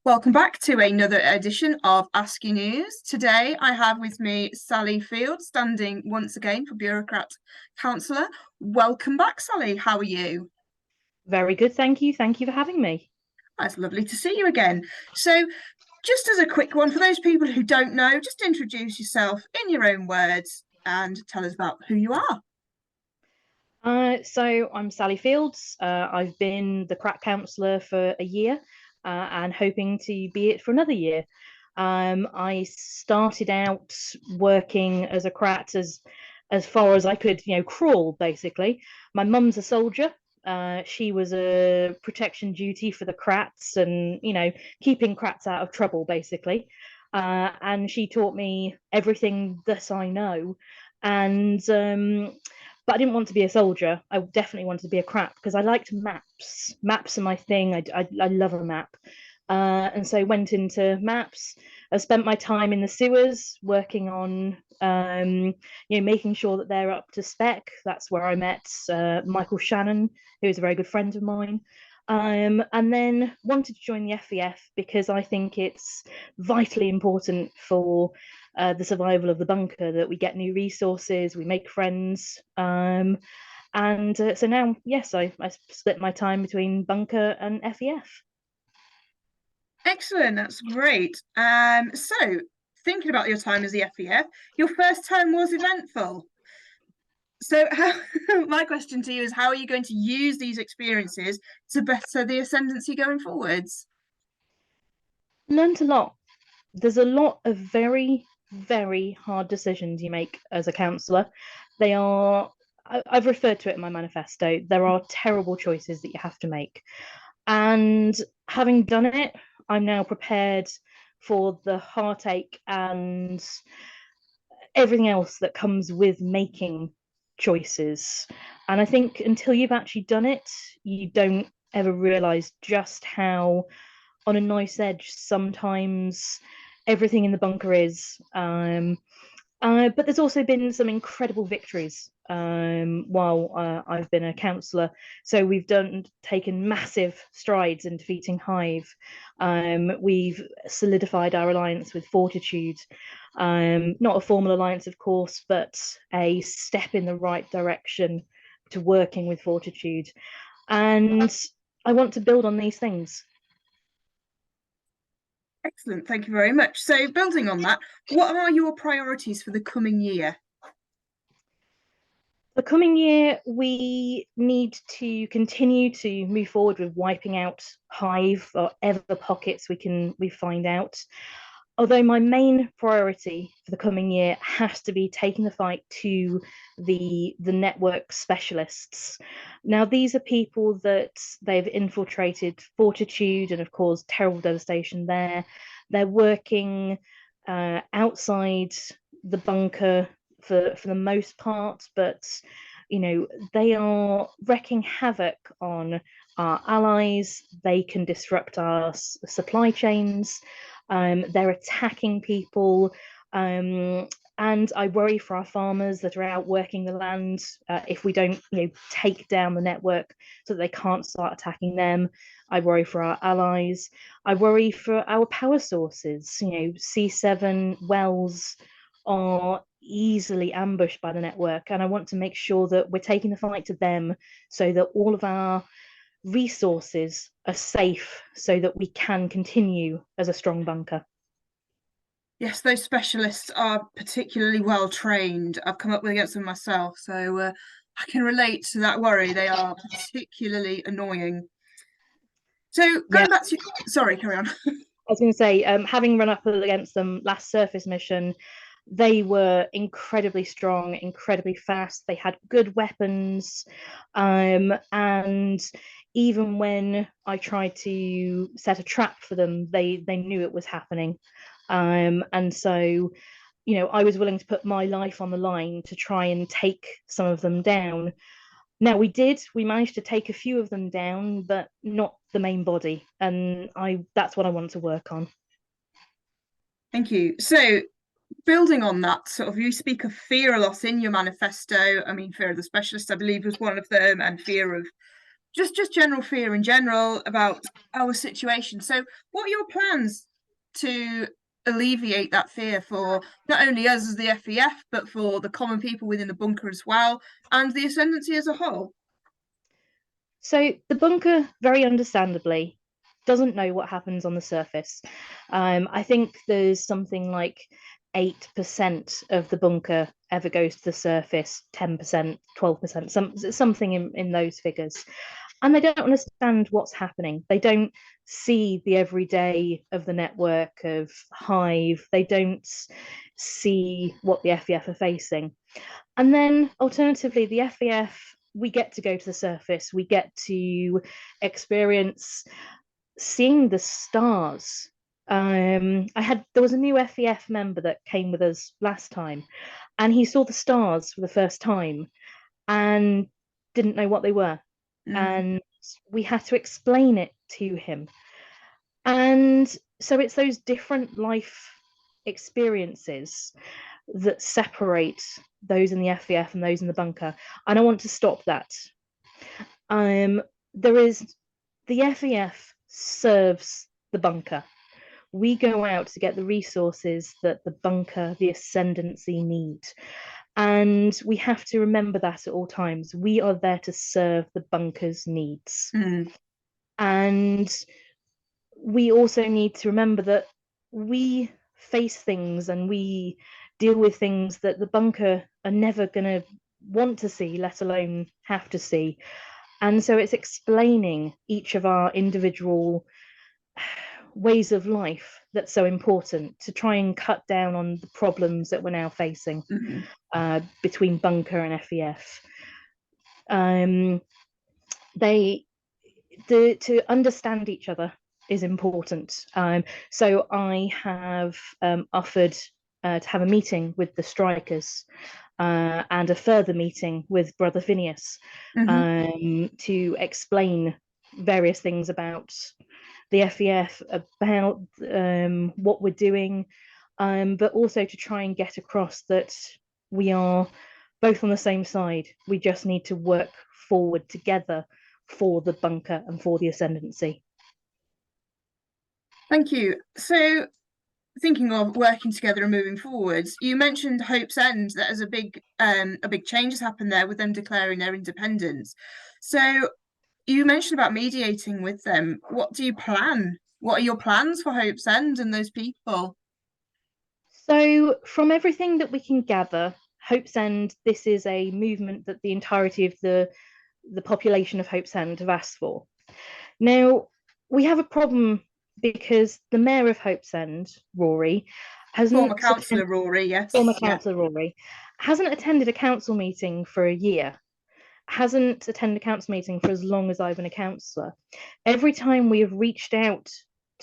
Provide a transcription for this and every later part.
Welcome back to another edition of Ask You News. Today I have with me Sally Field, standing once again for Bureaucrat Councillor. Welcome back, Sally. How are you? Very good, thank you. Thank you for having me. It's lovely to see you again. So, just as a quick one, for those people who don't know, just introduce yourself in your own words and tell us about who you are. So I'm Sally Fields. I've been the crack counsellor for a year and hoping to be it for another year. I started out working as a crat as far as I could, crawl basically. My mum's a soldier. She was a protection duty for the crats and, keeping crats out of trouble basically. And she taught me everything that I know. And but I didn't want to be a soldier. I definitely wanted to be a crat because I liked maps. Maps are my thing. I love a map. And so I went into maps. I spent my time in the sewers working on, making sure that they're up to spec. That's where I met Michael Shannon, who is a very good friend of mine. And then wanted to join the FEF because I think it's vitally important for the survival of the bunker that we get new resources, we make friends. And so now, yes, I split my time between bunker and FEF. Excellent, that's great. So thinking about your time as the FEF, your first term was eventful. So my question to you is, how are you going to use these experiences to better the ascendancy going forwards? Learned a lot. There's a lot of very, very hard decisions you make as a counsellor. They are, I've referred to it in my manifesto, there are terrible choices that you have to make. And having done it, I'm now prepared for the heartache and everything else that comes with making choices. And I think until you've actually done it, you don't ever realize just how on a nice edge sometimes everything in the bunker is. But there's also been some incredible victories while I've been a counsellor. So we've taken massive strides in defeating Hive. We've solidified our alliance with Fortitude. Not a formal alliance, of course, but a step in the right direction to working with Fortitude. And I want to build on these things. Excellent, thank you very much. So building on that, what are your priorities for the coming year? The coming year, we need to continue to move forward with wiping out Hive or ever pockets we find out. Although my main priority for the coming year has to be taking the fight to the network specialists. Now, these are people that they've infiltrated Fortitude and, of course, terrible devastation there. They're working outside the bunker for the most part, but they are wreaking havoc on our allies. They can disrupt our supply chains. They're attacking people. And I worry for our farmers that are out working the land if we don't, take down the network so that they can't start attacking them. I worry for our allies. I worry for our power sources. C7 wells are easily ambushed by the network, and I want to make sure that we're taking the fight to them so that all of our resources are safe so that we can continue as a strong bunker. Yes, those specialists are particularly well trained. I've come up against them myself, so I can relate to that worry. They are particularly annoying. So Yeah, going back to, sorry, carry on. I was going to say, having run up against them last surface mission, they were incredibly strong, incredibly fast. They had good weapons, and even when I tried to set a trap for them, they knew it was happening. And so, I was willing to put my life on the line to try and take some of them down. Now we managed to take a few of them down, but not the main body. And that's what I want to work on. Thank you. So building on that, sort of, you speak of fear a lot in your manifesto. I mean, fear of the specialist, I believe, was one of them, and fear of just general fear in general about our situation. So what are your plans to alleviate that fear for not only us as the FEF, but for the common people within the bunker as well, and the Ascendancy as a whole? So the bunker, very understandably, doesn't know what happens on the surface. I think there's something like 8% of the bunker ever goes to the surface, 10%, 12%, something in those figures. And they don't understand what's happening. They don't see the everyday of the network of Hive. They don't see what the FEF are facing. And then alternatively, the FEF, we get to go to the surface. We get to experience seeing the stars. There was a new FEF member that came with us last time, and he saw the stars for the first time and didn't know what they were. And we had to explain it to him. And so it's those different life experiences that separate those in the FEF and those in the bunker. And I want to stop that. There is the FEF serves the bunker. We go out to get the resources that the bunker, the Ascendancy need. And we have to remember that at all times. We are there to serve the bunker's needs. And we also need to remember that we face things and we deal with things that the bunker are never going to want to see, let alone have to see. And so it's explaining each of our individual ways of life that's so important to try and cut down on the problems that we're now facing between bunker and FEF. To understand each other is important. So I have offered to have a meeting with the strikers and a further meeting with Brother Phineas to explain various things about the FEF, about what we're doing, but also to try and get across that we are both on the same side. We just need to work forward together for the bunker and for the Ascendancy. Thank you. So thinking of working together and moving forwards, you mentioned Hope's End, that as a big change has happened there with them declaring their independence. So you mentioned about mediating with them. What do you plan? What are your plans for Hope's End and those people? So from everything that we can gather, Hope's End, this is a movement that the entirety of the population of Hope's End have asked for. Now, we have a problem because the mayor of Hope's End, Rory, former councillor Rory, Rory, hasn't attended a council meeting for a year, hasn't attended a council meeting for as long as I've been a councillor. Every time we have reached out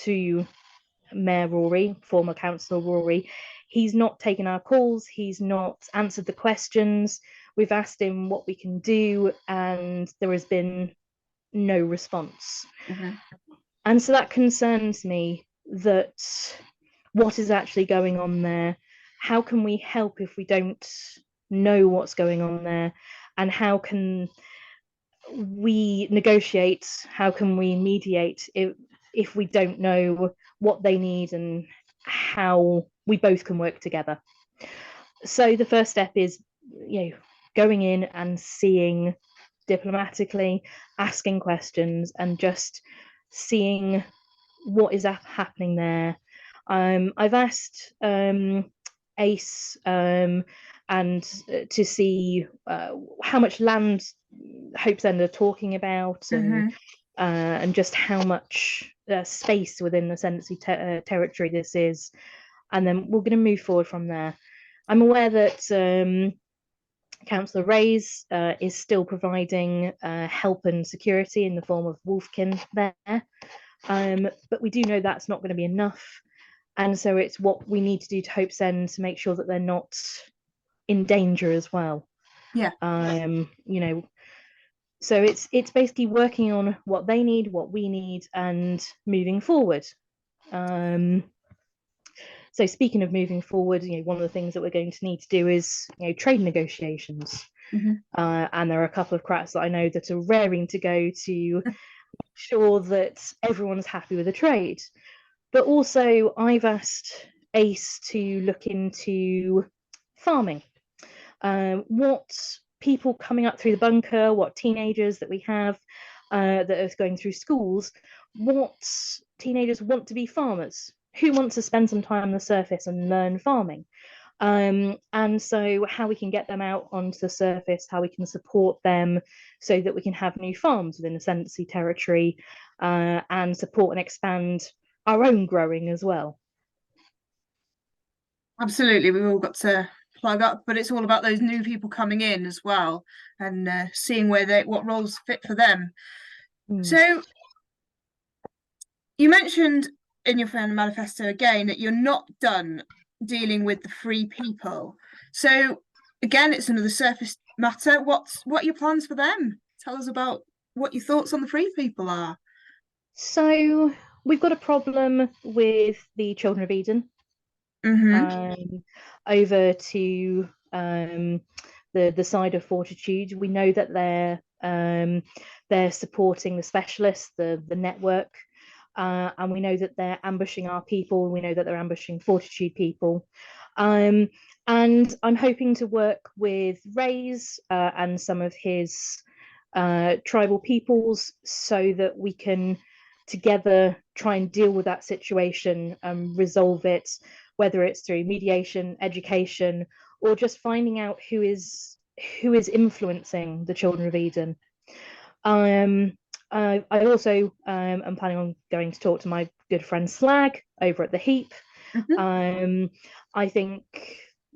to Mayor Rory, former councillor Rory, he's not taken our calls, he's not answered the questions. We've asked him what we can do, and there has been no response. And so that concerns me, that what is actually going on there? How can we help if we don't know what's going on there? And how can we negotiate? How can we mediate if we don't know what they need and how we both can work together? So the first step is, going in and seeing diplomatically, asking questions, and just seeing what is happening there. I've asked Ace and to see how much land Hope's End are talking about, and just how much space within the Ascendancy territory this is, and then we're going to move forward from there. I'm aware that Councillor Reyes is still providing help and security in the form of Wolfkin there, but we do know that's not going to be enough, and so it's what we need to do to Hope's End to make sure that they're not in danger as well. So it's basically working on what they need, what we need, and moving forward. So speaking of moving forward, one of the things that we're going to need to do is, trade negotiations. Mhm. And there are a couple of crats that I know that are raring to go to ensure that everyone's happy with the trade. But also, I've asked ACE to look into farming. What people coming up through the bunker, what teenagers that we have that are going through schools, what teenagers want to be farmers? Who wants to spend some time on the surface and learn farming? And so how we can get them out onto the surface, how we can support them so that we can have new farms within the Ascendancy territory, and support and expand our own growing as well. Absolutely, we've all got to plug up, but it's all about those new people coming in as well, and seeing what roles fit for them. So you mentioned in your friend manifesto again that you're not done dealing with the free people. So again, it's another surface matter. What are your plans for them? Tell us about what your thoughts on the free people are. So we've got a problem with the Children of Eden. Over to the side of Fortitude. We know that they're supporting the specialists, the network, and we know that they're ambushing our people. We know that they're ambushing Fortitude people. And I'm hoping to work with Rays and some of his tribal peoples so that we can together try and deal with that situation and resolve it, whether it's through mediation, education, or just finding out who is influencing the Children of Eden. I also am planning on going to talk to my good friend Slag over at the Heap. I think,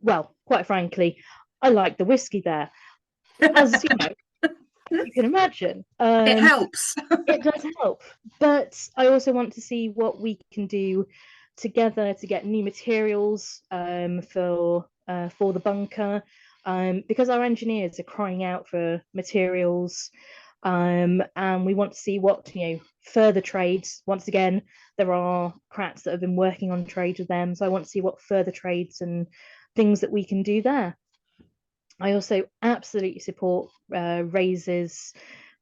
well, quite frankly, I like the whiskey there, as you know. You can imagine. It helps. It does help. But I also want to see what we can do together to get new materials for the bunker, because our engineers are crying out for materials, and we want to see what further trades. Once again, there are crats that have been working on trades with them, so I want to see what further trades and things that we can do there. I also absolutely support Raises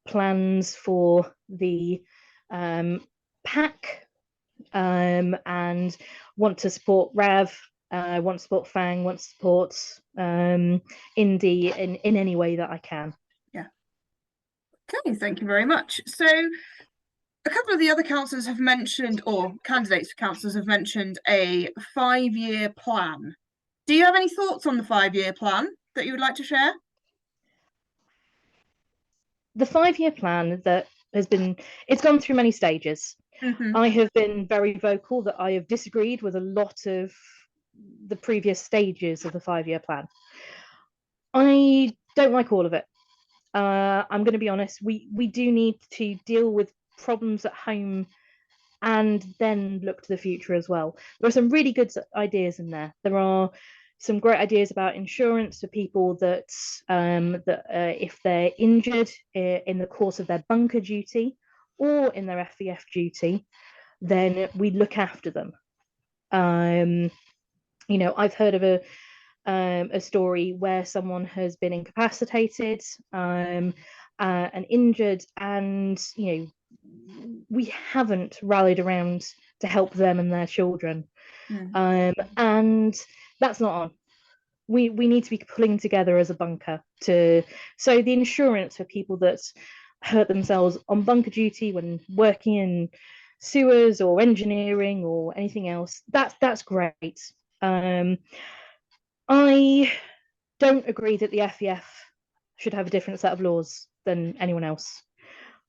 plans for the pack, and want to support Rav, want to support Fang, want to support Indy in any way that I can. Yeah. Okay, thank you very much. So a couple of the other councillors have mentioned, or candidates for councillors have mentioned, a 5-year plan. Do you have any thoughts on the 5-year plan that you would like to share? The 5-year plan that it's gone through many stages. I have been very vocal that I have disagreed with a lot of the previous stages of the 5-year plan. I don't like all of it. I'm going to be honest. We do need to deal with problems at home and then look to the future as well. There are some really good ideas in there. There are some great ideas about insurance for people that if they're injured in the course of their bunker duty or in their FEF duty, then we look after them. I've heard of a story where someone has been incapacitated and injured, and we haven't rallied around to help them and their children. And that's not on. We need to be pulling together as a bunker so the insurance for people that hurt themselves on bunker duty when working in sewers or engineering or anything else, that's great. I don't agree that the FEF should have a different set of laws than anyone else.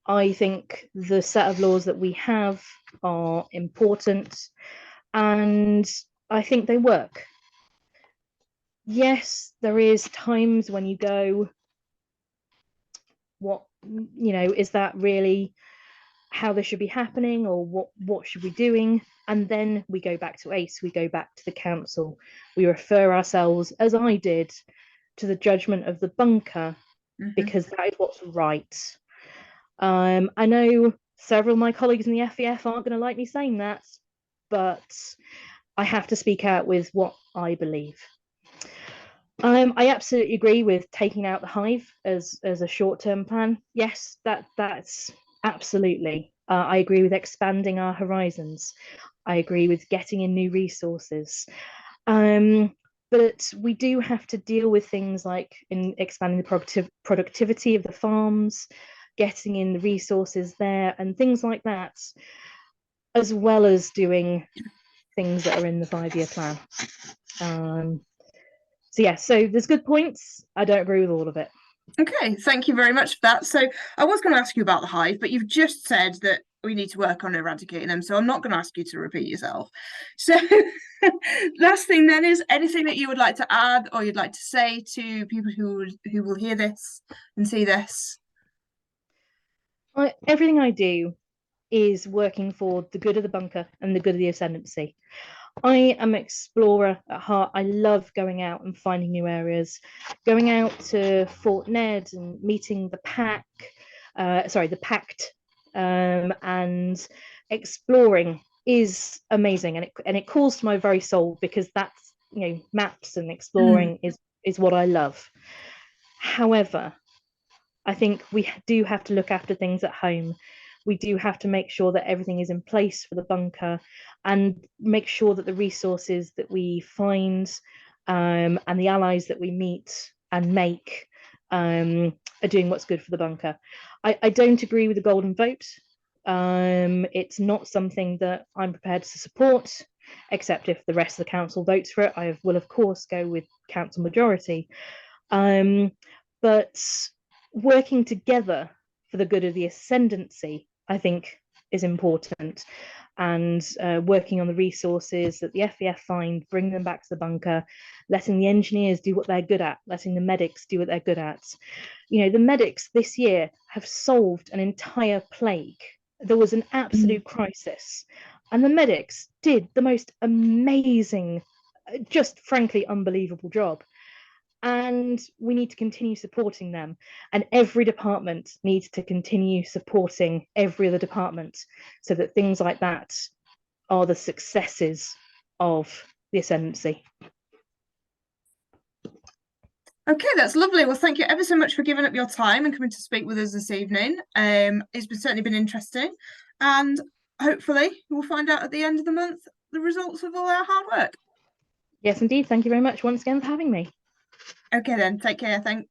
I think the set of laws that we have are important, and I think they work. Yes, there is times when you go, what, is that really how this should be happening, or what should we be doing? And then we go back to ACE, we go back to the council, we refer ourselves, as I did, to the judgment of the bunker, because that is what's right. I know several of my colleagues in the FEF aren't going to like me saying that, but I have to speak out with what I believe. I absolutely agree with taking out the hive as a short-term plan. Yes, that's absolutely. I agree with expanding our horizons. I agree with getting in new resources. But we do have to deal with things like in expanding the productivity of the farms, getting in the resources there, and things like that, as well as doing things that are in the 5-year plan. So yeah, so there's good points. I don't agree with all of it. Okay, thank you very much for that. So I was going to ask you about the hive, but you've just said that we need to work on eradicating them. So I'm not going to ask you to repeat yourself. So last thing then is anything that you would like to add or you'd like to say to people who will hear this and see this? Everything I do is working for the good of the bunker and the good of the ascendancy. I am an explorer at heart. I love going out and finding new areas, going out to Fort Ned and meeting the the pact, and exploring is amazing, and it calls to my very soul because that's, maps and exploring is what I love. However, I think we do have to look after things at home. We do have to make sure that everything is in place for the bunker and make sure that the resources that we find, and the allies that we meet and make, are doing what's good for the bunker. I don't agree with the golden vote. It's not something that I'm prepared to support, except if the rest of the council votes for it. I will, of course, go with council majority. But working together for the good of the ascendancy, I think, is important. And working on the resources that the FEF find, bring them back to the bunker, letting the engineers do what they're good at, letting the medics do what they're good at. The medics this year have solved an entire plague. There was an absolute crisis, and the medics did the most amazing, just frankly unbelievable job. And we need to continue supporting them, and every department needs to continue supporting every other department so that things like that are the successes of the ascendancy. Okay, that's lovely. Well, thank you ever so much for giving up your time and coming to speak with us this evening. Certainly been interesting, and hopefully we'll find out at the end of the month the results of all our hard work. Yes, indeed. Thank you very much once again for having me. Okay then, take care. Thanks.